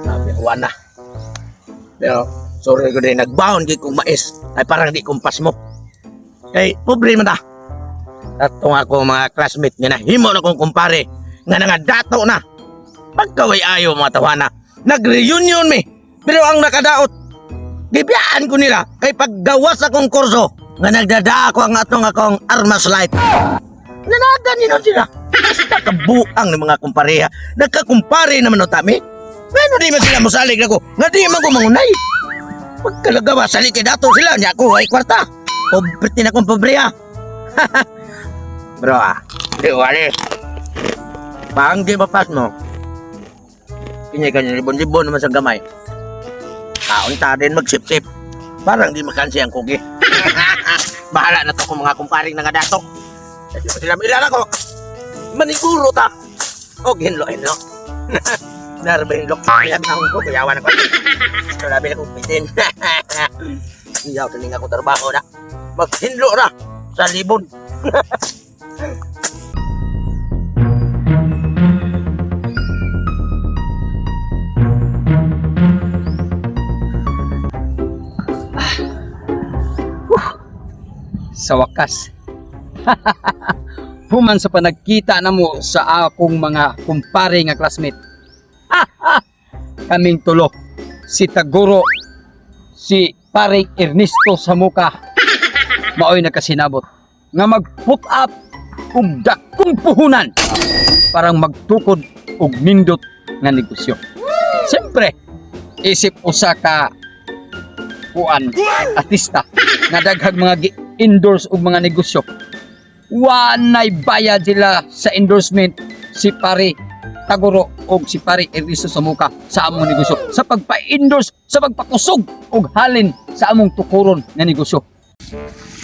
Sabi, awan na. Pero, sorry ko din, nagbaon di kong mais. Ay parang di kumpas mo. Kay, pobre man ta. Tatong ako mga classmate nga na, himo na kong kumpare. Nga nga dato na. Pagkaway ayaw mga tawana. Nag-reunion me. Pero ang nakadaot, gibiyaan ko nila. Kay paggawas akong kurso, nga nagdada ako ang akong armas light. Nanagan nino sila. Kasi nakabuang ng mga kumpareha. Nagkakumpare naman o tami. Ano di man sila musalig na ko? Nga di man ko mangunay. Pagkalagawa, salikid dato sila. Niya ako ay kwarta. Pobrete na kong pobreha. Bro, di wali. Panggi mapas mo. Kanya-kanya libon-libon naman sa gamay. Kaunta din magsip-sip. Parang di makansi ang kugi. Bahala na to kung mga kumparing na nga dato. Kasi sila milala ko. Maniguro ta. O ginlo-inlo. Narabinlok. Kaya akong ko. Kayawan ako. Nalabi na kong pitin. Iyaw taling ako trabaho na. Maghinlo na. Sa libon. Sa wakas. Human sa panagkita na mo sa akong mga kumpare nga classmate. Kaming tulo. Si Taguro, si paring Ernesto Samuka. Maoy nakasinabot nga mag-put up og dakong puhunan parang magtukod og nindot nga negosyo. Siyempre, isip usa ka kuan artista nga daghang mga endorse og mga negosyo. Wanay bayad sila sa endorsement si pare Taguro og si pare Ernesto Samuka sa among negosyo sa pagpa-endorse, sa pagpakusog og halin sa among tukuron nga negosyo.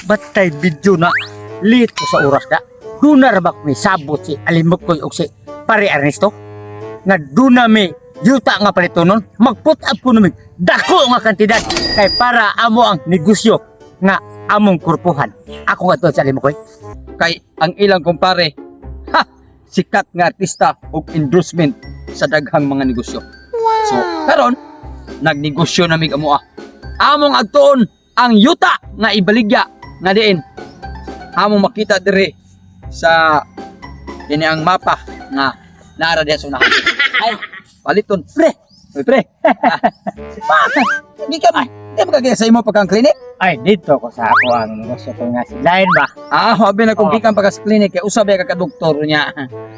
Batay video na late ko sa oras na. Duna ra ba may sabot si Alimok ko og si pare Ernesto? Nga duna may yuta nga palitonon, mag-put up ko namin dako nga kantidad kay para amo ang negosyo nga among kurpuhan. Ako nga to sa Alimok ko. Kay ang ilang kumpare, sikat nga artista og endorsement sa daghang mga negosyo. So, karon nagnegosyo na mig amoa. Among agtuon ang yuta nga ibaligya nga diin. Among makita dire sa ini ang mapa nga naara diha sa unahan. Ay, paliton pre. Oy pre. Di ka magkagaya sa imo pagkang klinik? Ay, dito ko sa ako ang negosyo ko nga si Lain ba? Habi na kung gikan pagka sa klinik kay usab ka doktor niya.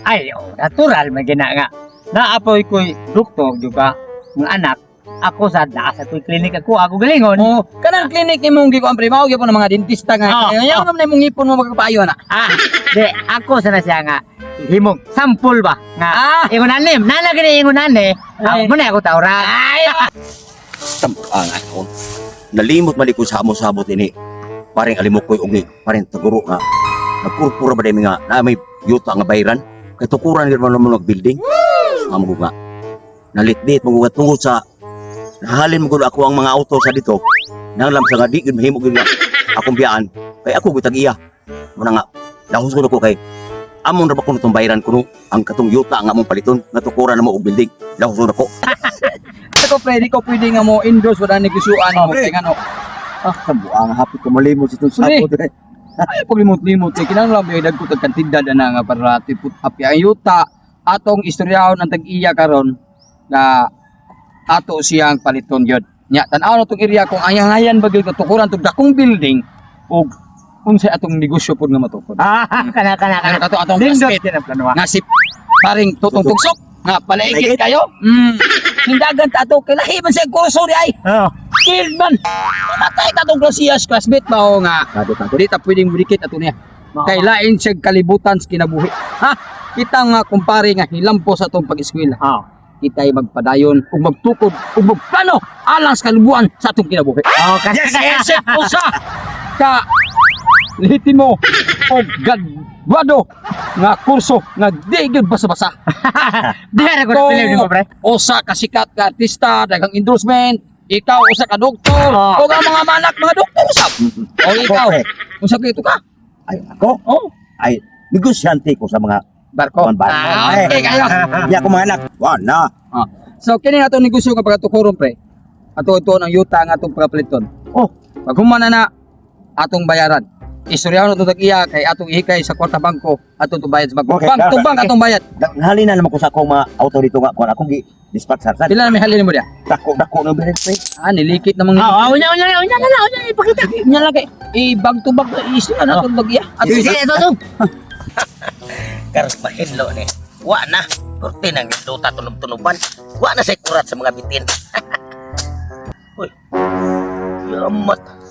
Ay, natural may gina nga. Naapoy ko'y doktor juga mga anak. Ako sa daas at klinik ako galingon. Oh, kanang klinik ni mong gikuan pre mao gyapon ng mga dentista nga. Oh, Ayaw naman na imong ipon mo magpapayo na. Di, ako sana siya nga himong sampul ba nga ingunan nim nalagay ingunan ako mo na ako tawra ay Tampang ako. Nalimot man ko sa amo-sabot ini. Paring Alimok ko og ni paring Taguro nga. Nagkurpura ba dai nga na may yuta nga bayran. Kay tukuran gyud man mo building. Amo nga. Nalitbit mo nga tungod sa nahalin mo gud ako ang mga auto sa dito. Nanglam sa nga di gyud mahimo gyud nga akong biyaan. Kay ako gyud tag-iya. Muna nga dahos ko kay amon ra ba kuno tong bayran kuno ang katong yuta nga among paliton nga tukuran na mo og building. Dahos ko. Ako pre, di ko pwede nga mo endorse wala negosyoan mo kay ano. Kabuang happy ko malimot sa itong sabot. Ay pag limot kay kinahanglan may dagko kag kantidad na nga para tiput api ang yuta atong istoryahon ang tag-iya karon na ato siyang paliton gyud. Nya tan-aw na tong area kung ayan bagay ko tukuran tong dakong building ug unsay atong negosyo pud nga matukod. kana Ato atong lindot classmate din ang planwa nga si paring tutong tugsok nga palaigit kayo. Hindagan ta ato kay lahi man sa kurso di ay. Killed man. Matay ta tong klasiyas classmate ba o nga. Di ta pwedeng budikit ato niya. Kay lain siya kalibutan sa kinabuhi. Kita nga kumpare nga hilampo sa atong pag-eskwela. Kita ay magpadayon ug magtukod ug magplano alang sa kalubuan sa atong kinabuhi. kasi Isip usa ka lehitimo o graduado nga kurso nga di gyud basa-basa. di ra ko pili mo pre. Usa ka sikat ka artista, daghang endorsement, ikaw usa ka doktor, o ang mga manak mga doktor usab. O ikaw, unsa kito ka? Ay ako? Oh, Ay negosyante ko sa mga Barko. Okay kayo. Di ako mga anak. Wala. Ah. So kini atong negosyo nga pagatukuron pre. Ato ito ng yuta nga atong pagapaliton. Oh. Pag humana na atong bayaran. Istoryahon atong tag-iya kay atong ihikay sa kwarta bangko atong tubayad sa bangko. Okay, Bank to bank atong bayad. Halina naman ko sa akong mga auto dito nga kung akong gi-dispatch sa Pila na may halin mo dia? dako no birit pre. Ah, nilikit namang Unya ipakita. Nya lagi. Bank to bank istorya na atong tag-iya. Atong Ito. Karon mahidlo ni. Wa na. Kurti nang duta tunog-tunuban. Wa na say kurat sa mga bitin. Uy. Yamat.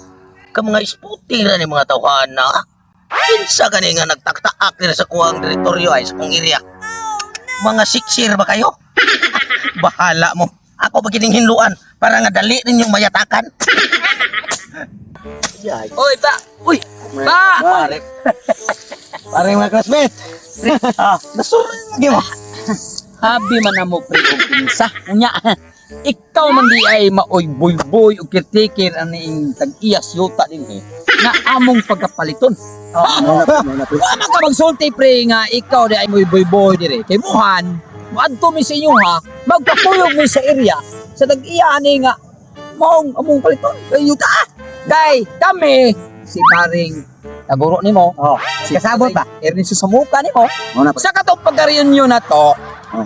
Ka mga isputira ni mga tawhana. Kinsa gani nga nagtaktaak nila sa kuwang teritoryo ay sa kong area. Mga siksir ba kayo? Bahala mo. Ako ba kining hinluan para nga dali ninyong mayatakan? Oy, ba. Uy. Ba. Pare. Pare mga classmate. Nasurang lagi mo. Habi man na mo pre og kinsa. Unya. Ikaw man di ay maoy boy-boy o caretaker aning tag-iyas yuta din nga among pagkapaliton. Wa man ka magsulti pre nga ikaw di ay moy boy-boy dire. Kay buhan, moadto mi sa inyo ha, magpakuyog mi sa area sa tag-iya ani nga maong among paliton kay yuta. Kay kami si paring taguro nimo. Si Kasabot ba? Ernesto sa muka nimo. Sa katong pagka-reunion na to,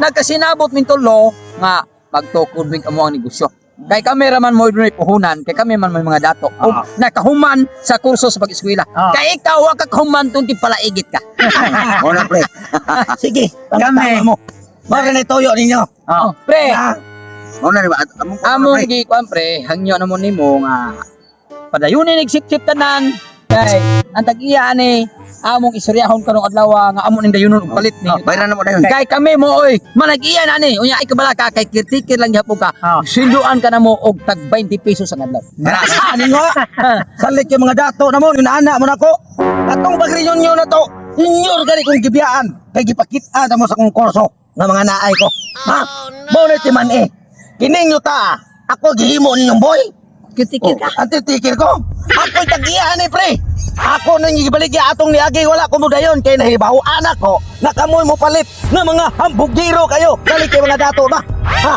nagkasinabot min tulo nga magtukudwig amo ang negosyo. Kay cameraman mo dunay puhunan, kay kami man may mga dato. O nakahuman sa kurso sa pag-eskwela. Kay ikaw wa ka kahuman tong tipalaigit ka. Muna pre. Sige, kami mo. Mara na toyo ninyo. Pre, Mo na ba among gi kwan pre, hangyo na mo nimo nga padayunin nagsip-sip tanan. Kay ang tag-iya ani among istoryahon karong adlaw nga amo ning dayunon og palit ni. bayran na mo dayon. Kay kami mo oy, manag-iya na ni. Unya ay kabala ka kay kirtikir lang gyapon ka. Sinduan ka na mo og tag 20 pesos ang adlaw. Grasa ninyo. Salit yung mga dato na mo, inaana mo na ko. Atong pag-reunion na to, inyor gani kong gibiyaan. Kay gipakita na mo sa kong kurso ng mga naay ko. Ha? Bonnet man eh. Kining yuta, ako gihimo ninyong boy. Kirtikir ka. Ang titikir ko. Ako'y tag-iya ni pre. Ako nang gibalik ya atong niagi wala ko mudayon kay nahibaw anak ko nakamoy mo palit ng mga hambugiro kayo. Dali kay mga dato ba? Ha?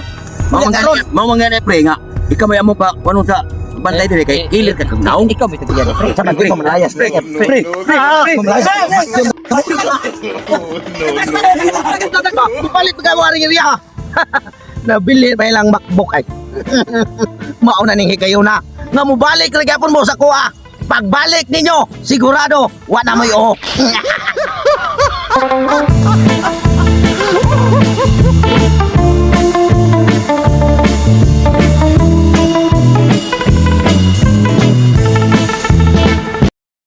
Mao mangani pre nga ikaw may amo pa kuno sa bantay dire kay ilir ka kag naong. Ikaw may tag-iya pre. Sa mga ko malayas pre. Pre. Palit ka waring iriya. Nabili pa ilang MacBook ay. Mauna ning hikayo na. Nga mo balik lagi apon mo sa kuha. Pagbalik ninyo, sigurado, wala mo yung